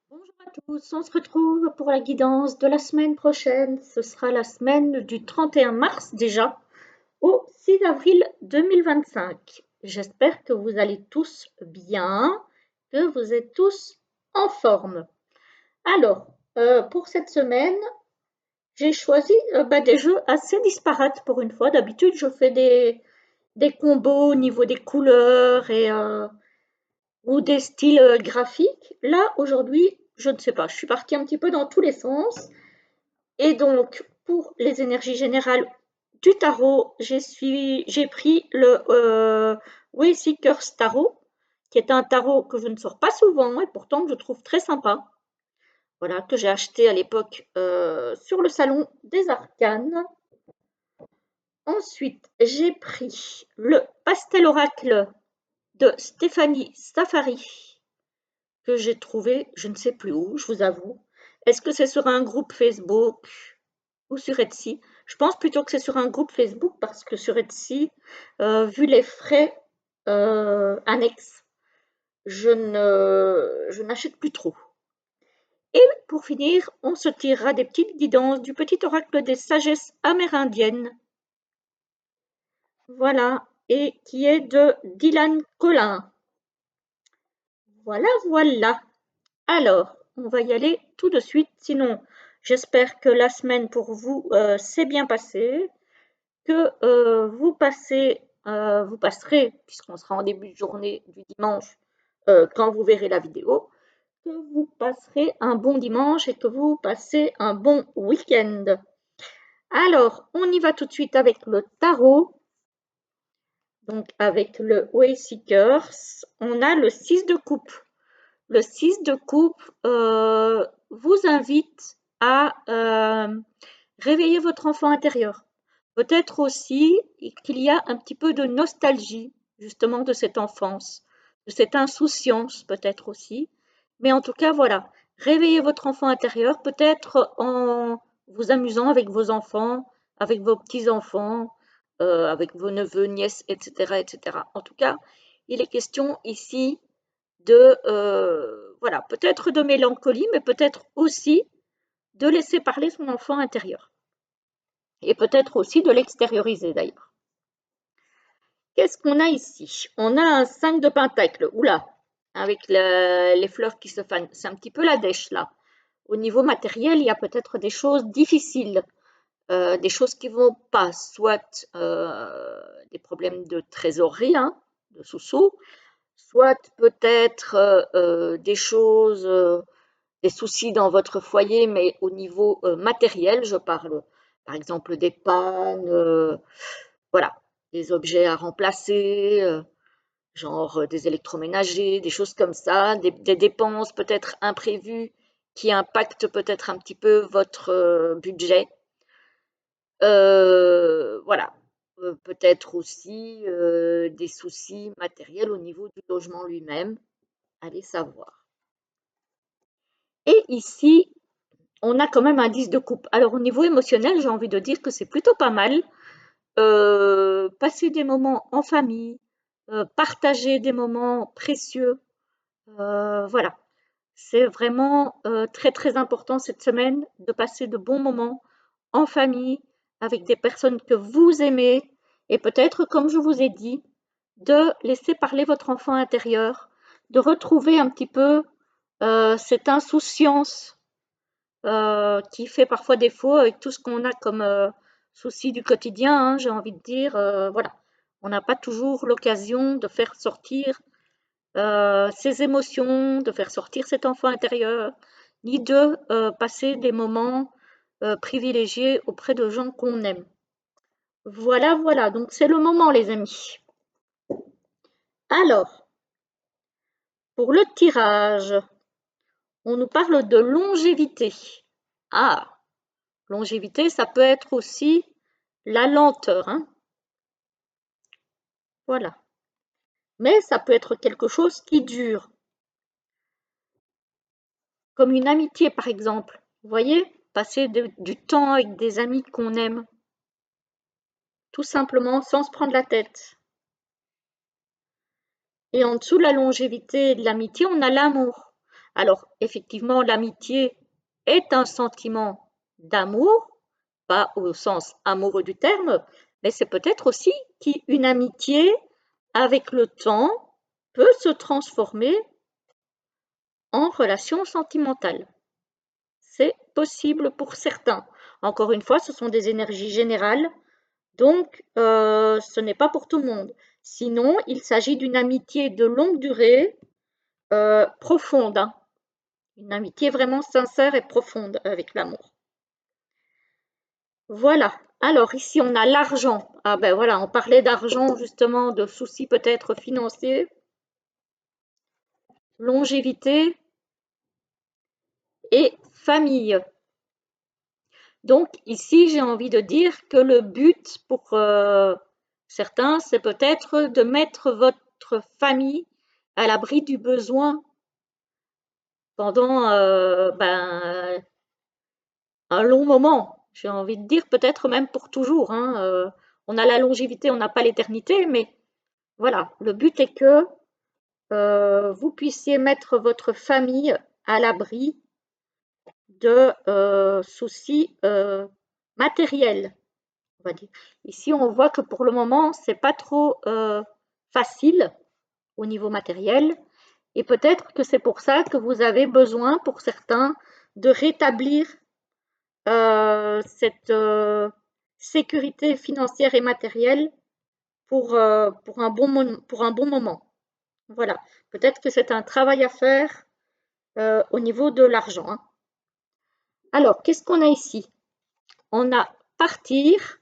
Bonjour à tous, on se retrouve pour la guidance de la semaine prochaine. Ce sera la semaine du 31 mars déjà au 6 avril 2025. J'espère que vous allez tous bien, que vous êtes tous en forme. Alors, pour cette semaine, j'ai choisi des jeux assez disparates pour une fois. D'habitude, je fais des combos au niveau des couleurs ou des styles graphiques. Là, aujourd'hui, je ne sais pas, je suis partie un petit peu dans tous les sens. Et donc, pour les énergies générales du tarot, j'ai pris le Wayseekers Tarot, qui est un tarot que je ne sors pas souvent et pourtant que je trouve très sympa. Voilà, que j'ai acheté à l'époque sur le salon des Arcanes. Ensuite, j'ai pris le Pastel Oracle de Stéphanie Safari, que j'ai trouvé, je ne sais plus où, je vous avoue. Est-ce que c'est sur un groupe Facebook ou sur Etsy? Je pense plutôt que c'est sur un groupe Facebook parce que sur Etsy, vu les frais annexes, je n'achète plus trop. Et pour finir, on se tirera des petites guidances du petit oracle des sagesses amérindiennes. Voilà, et qui est de Dylan Collin. Voilà, voilà. Alors, on va y aller tout de suite. Sinon, j'espère que la semaine pour vous s'est bien passée, que vous passerez, puisqu'on sera en début de journée du dimanche, quand vous verrez la vidéo, que vous passerez un bon dimanche et que vous passez un bon week-end. Alors, on y va tout de suite avec le tarot. Donc, avec le Wayseekers, on a le 6 de coupe. Le 6 de coupe vous invite à réveiller votre enfant intérieur. Peut-être aussi qu'il y a un petit peu de nostalgie, justement, de cette enfance, de cette insouciance, peut-être aussi. Mais en tout cas, voilà, réveillez votre enfant intérieur, peut-être en vous amusant avec vos enfants, avec vos petits-enfants, avec vos neveux, nièces, etc., etc. En tout cas, il est question ici de, voilà, peut-être de mélancolie, mais peut-être aussi de laisser parler son enfant intérieur. Et peut-être aussi de l'extérioriser d'ailleurs. Qu'est-ce qu'on a ici? On a un 5 de pentacle. Oula, avec les fleurs qui se fanent. C'est un petit peu la dèche là. Au niveau matériel, il y a peut-être des choses difficiles, des choses qui vont pas, soit des problèmes de trésorerie, hein, de sous-sous, soit peut-être des choses, des soucis dans votre foyer, mais au niveau matériel, je parle par exemple des pannes, voilà, des objets à remplacer, genre des électroménagers, des choses comme ça, des dépenses peut-être imprévues qui impactent peut-être un petit peu votre budget. Voilà. Peut-être aussi des soucis matériels au niveau du logement lui-même, allez savoir. Et ici, on a quand même un 10 de coupe. Alors au niveau émotionnel, j'ai envie de dire que c'est plutôt pas mal. Passer des moments en famille, partager des moments précieux, voilà. C'est vraiment très très important cette semaine de passer de bons moments en famille avec des personnes que vous aimez et peut-être, comme je vous ai dit, de laisser parler votre enfant intérieur, de retrouver un petit peu cette insouciance qui fait parfois défaut avec tout ce qu'on a comme soucis du quotidien, hein, j'ai envie de dire, voilà. On n'a pas toujours l'occasion de faire sortir ses émotions, de faire sortir cet enfant intérieur, ni de passer des moments privilégiés auprès de gens qu'on aime. Voilà, voilà, donc c'est le moment, les amis. Alors, pour le tirage, on nous parle de longévité. Ah, longévité, ça peut être aussi la lenteur, hein. Voilà. Mais ça peut être quelque chose qui dure, comme une amitié par exemple. Vous voyez, passer du temps avec des amis qu'on aime, tout simplement sans se prendre la tête. Et en dessous de la longévité et de l'amitié, on a l'amour. Alors, effectivement, l'amitié est un sentiment d'amour, pas au sens amoureux du terme, mais c'est peut-être aussi qu'une amitié, avec le temps, peut se transformer en relation sentimentale. C'est possible pour certains. Encore une fois, ce sont des énergies générales, donc ce n'est pas pour tout le monde. Sinon, il s'agit d'une amitié de longue durée, profonde, hein. Une amitié vraiment sincère et profonde avec l'amour. Voilà. Alors ici, on a l'argent. Ah ben voilà, on parlait d'argent justement, de soucis peut-être financiers, longévité et famille. Donc ici, j'ai envie de dire que le but pour certains, c'est peut-être de mettre votre famille à l'abri du besoin pendant un long moment. J'ai envie de dire peut-être même pour toujours, hein. On a la longévité, on n'a pas l'éternité, mais voilà, le but est que vous puissiez mettre votre famille à l'abri de soucis matériels, on va dire. Ici, on voit que pour le moment, c'est pas trop facile au niveau matériel, et peut-être que c'est pour ça que vous avez besoin, pour certains, de rétablir cette sécurité financière et matérielle pour un bon moment. Voilà, peut-être que c'est un travail à faire au niveau de l'argent, hein. Alors, qu'est-ce qu'on a ici? On a partir,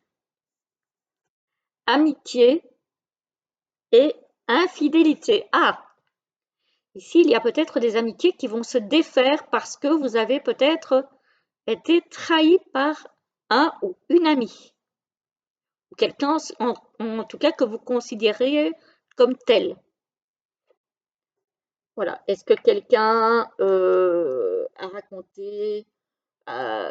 amitié et infidélité. Ah, ici, il y a peut-être des amitiés qui vont se défaire parce que vous avez peut-être été trahi par un ou une amie, ou quelqu'un en tout cas que vous considérez comme tel. Voilà. Est-ce que quelqu'un a raconté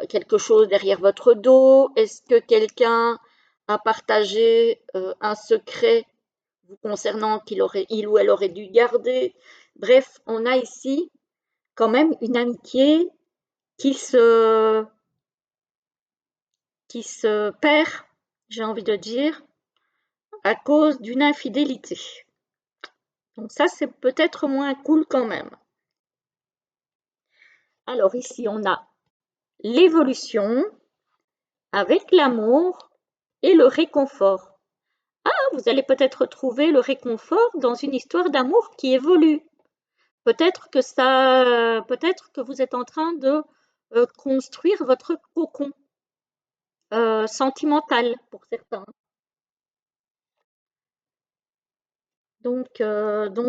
quelque chose derrière votre dos? Est-ce que quelqu'un a partagé un secret vous concernant il ou elle aurait dû garder? Bref, on a ici quand même une amitié qui se, qui se perd, j'ai envie de dire, à cause d'une infidélité. Donc ça, c'est peut-être moins cool quand même. Alors ici, on a l'évolution avec l'amour et le réconfort. Vous allez peut-être trouver le réconfort dans une histoire d'amour qui évolue. Peut-être que vous êtes en train de construire votre cocon sentimental pour certains. Donc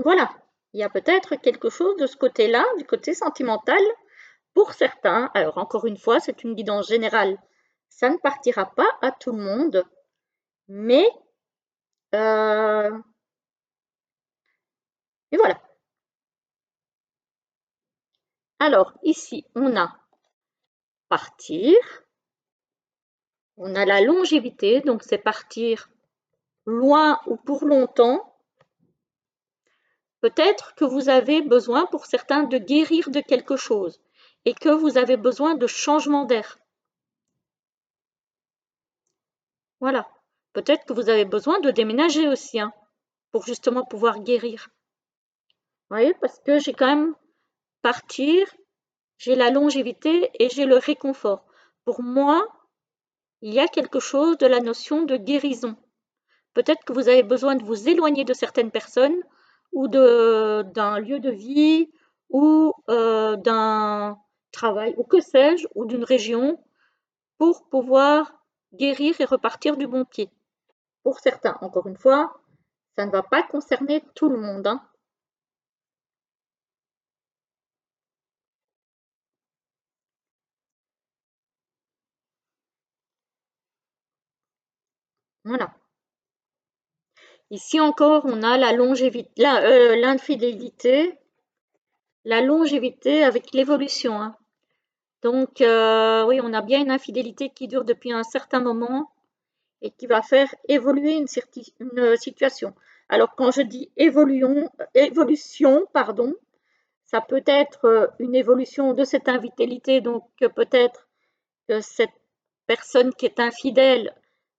voilà, il y a peut-être quelque chose de ce côté-là, du côté sentimental, pour certains. Alors encore une fois, c'est une guidance générale. Ça ne partira pas à tout le monde, mais euh, et voilà. Alors ici, on a partir, on a la longévité, donc c'est partir loin ou pour longtemps. Peut-être que vous avez besoin pour certains de guérir de quelque chose et que vous avez besoin de changement d'air. Voilà. Peut-être que vous avez besoin de déménager aussi, hein, pour justement pouvoir guérir. Vous voyez, parce que j'ai quand même partir, j'ai la longévité et j'ai le réconfort. Pour moi, il y a quelque chose de la notion de guérison. Peut-être que vous avez besoin de vous éloigner de certaines personnes ou d'un lieu de vie ou d'un travail ou que sais-je, ou d'une région pour pouvoir guérir et repartir du bon pied. Pour certains, encore une fois, ça ne va pas concerner tout le monde, hein. Voilà. Ici encore, on a la longévité, l'infidélité, la longévité avec l'évolution, hein. Donc, oui, on a bien une infidélité qui dure depuis un certain moment et qui va faire évoluer une situation. Alors, quand je dis évolution, pardon, Ça peut être une évolution de cette infidélité, donc peut-être que cette personne qui est infidèle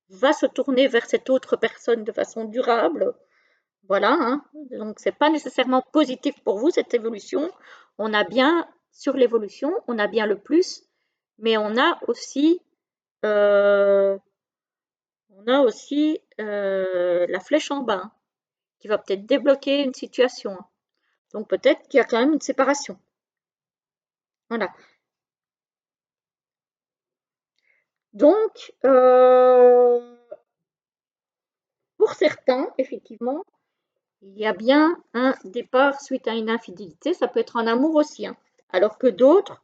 va se tourner vers cette autre personne de façon durable. Voilà, hein. Donc c'est pas nécessairement positif pour vous cette évolution. On a bien sur l'évolution, on a bien le plus, mais euh, on a aussi la flèche en bas, hein, qui va peut-être débloquer une situation, hein. Donc peut-être qu'il y a quand même une séparation. Voilà. Donc pour certains, effectivement, il y a bien un départ suite à une infidélité. Ça peut être en amour aussi, hein. Alors que d'autres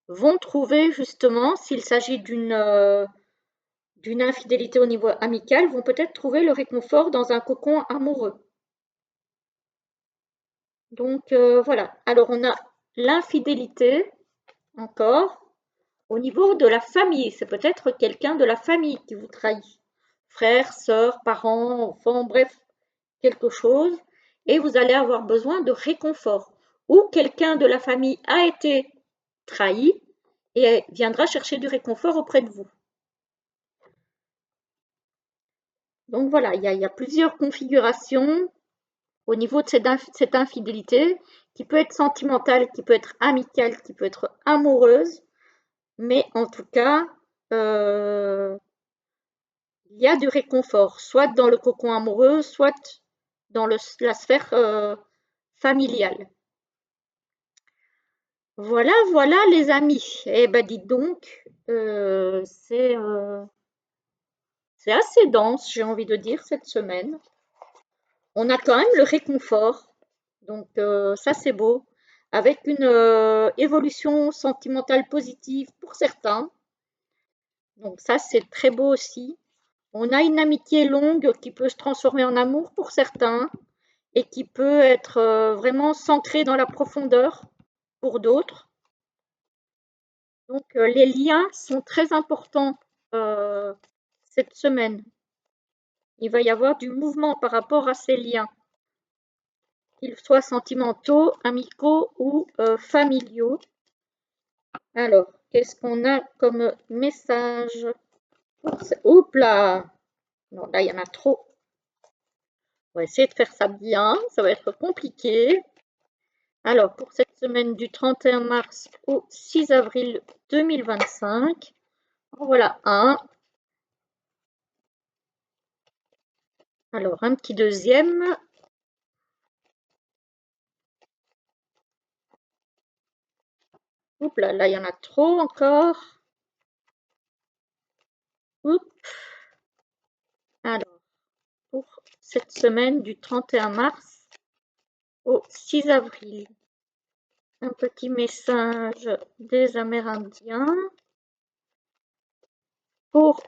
vont trouver justement, s'il s'agit d'une infidélité au niveau amical, vont peut-être trouver le réconfort dans un cocon amoureux. Donc voilà. Alors on a l'infidélité encore au niveau de la famille. C'est peut-être quelqu'un de la famille qui vous trahit. Frère, sœur, parents, enfants, bref, quelque chose. Et vous allez avoir besoin de réconfort. Ou quelqu'un de la famille a été trahi et viendra chercher du réconfort auprès de vous. Donc voilà, il y a plusieurs configurations au niveau de cette infidélité qui peut être sentimentale, qui peut être amicale, qui peut être amoureuse, mais en tout cas, il y a du réconfort, soit dans le cocon amoureux, soit dans la sphère familiale. Voilà, voilà les amis. Eh ben dites donc, c'est assez dense, j'ai envie de dire, cette semaine. On a quand même le réconfort, donc ça c'est beau, avec une évolution sentimentale positive pour certains, donc ça c'est très beau aussi. On a une amitié longue qui peut se transformer en amour pour certains et qui peut être vraiment centrée dans la profondeur pour d'autres. Donc les liens sont très importants cette semaine. Il va y avoir du mouvement par rapport à ces liens, qu'ils soient sentimentaux, amicaux ou familiaux. Alors, qu'est-ce qu'on a comme message? Oups là! Non, là, il y en a trop. On va essayer de faire ça bien, ça va être compliqué. Alors, pour cette semaine du 31 mars au 6 avril 2025, voilà un. Alors, un petit deuxième. Oups là, là, il y en a trop encore. Oups. Alors, pour cette semaine du 31 mars au 6 avril, un petit message des Amérindiens pour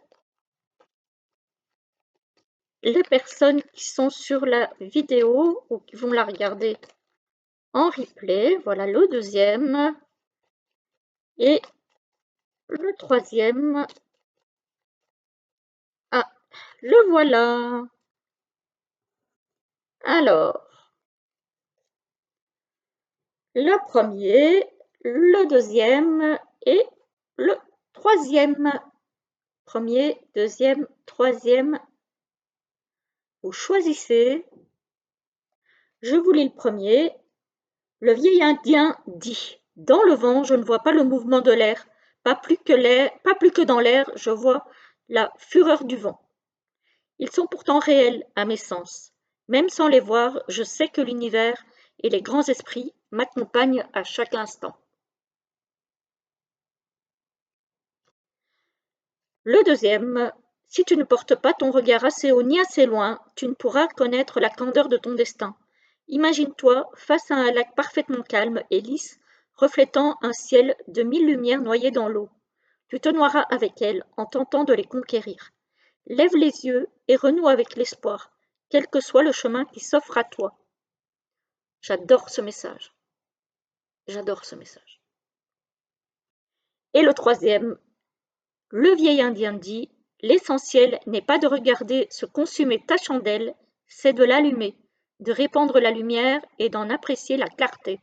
les personnes qui sont sur la vidéo ou qui vont la regarder en replay. Voilà le deuxième. Et le troisième. Ah, le voilà. Alors, le premier, le deuxième et le troisième. Premier, deuxième, troisième. Vous choisissez. Je vous lis le premier. Le vieil Indien dit: dans le vent, je ne vois pas le mouvement de l'air, pas plus que dans l'air, je vois la fureur du vent. Ils sont pourtant réels à mes sens. Même sans les voir, je sais que l'univers et les grands esprits m'accompagnent à chaque instant. Le deuxième, si tu ne portes pas ton regard assez haut ni assez loin, tu ne pourras connaître la candeur de ton destin. Imagine-toi face à un lac parfaitement calme et lisse, reflétant un ciel de 1000 lumières noyées dans l'eau. Tu te noieras avec elles en tentant de les conquérir. Lève les yeux et renoue avec l'espoir, quel que soit le chemin qui s'offre à toi. J'adore ce message. J'adore ce message. Et le troisième, le vieil Indien dit: l'essentiel n'est pas de regarder se consumer ta chandelle, c'est de l'allumer, de répandre la lumière et d'en apprécier la clarté.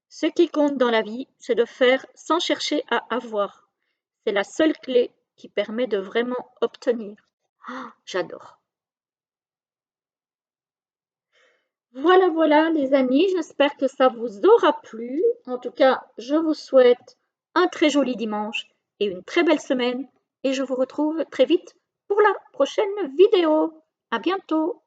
Ce qui compte dans la vie, c'est de faire sans chercher à avoir. C'est la seule clé qui permet de vraiment obtenir. Ah, j'adore. Voilà, voilà les amis, j'espère que ça vous aura plu. En tout cas, je vous souhaite un très joli dimanche et une très belle semaine. Et je vous retrouve très vite pour la prochaine vidéo. À bientôt.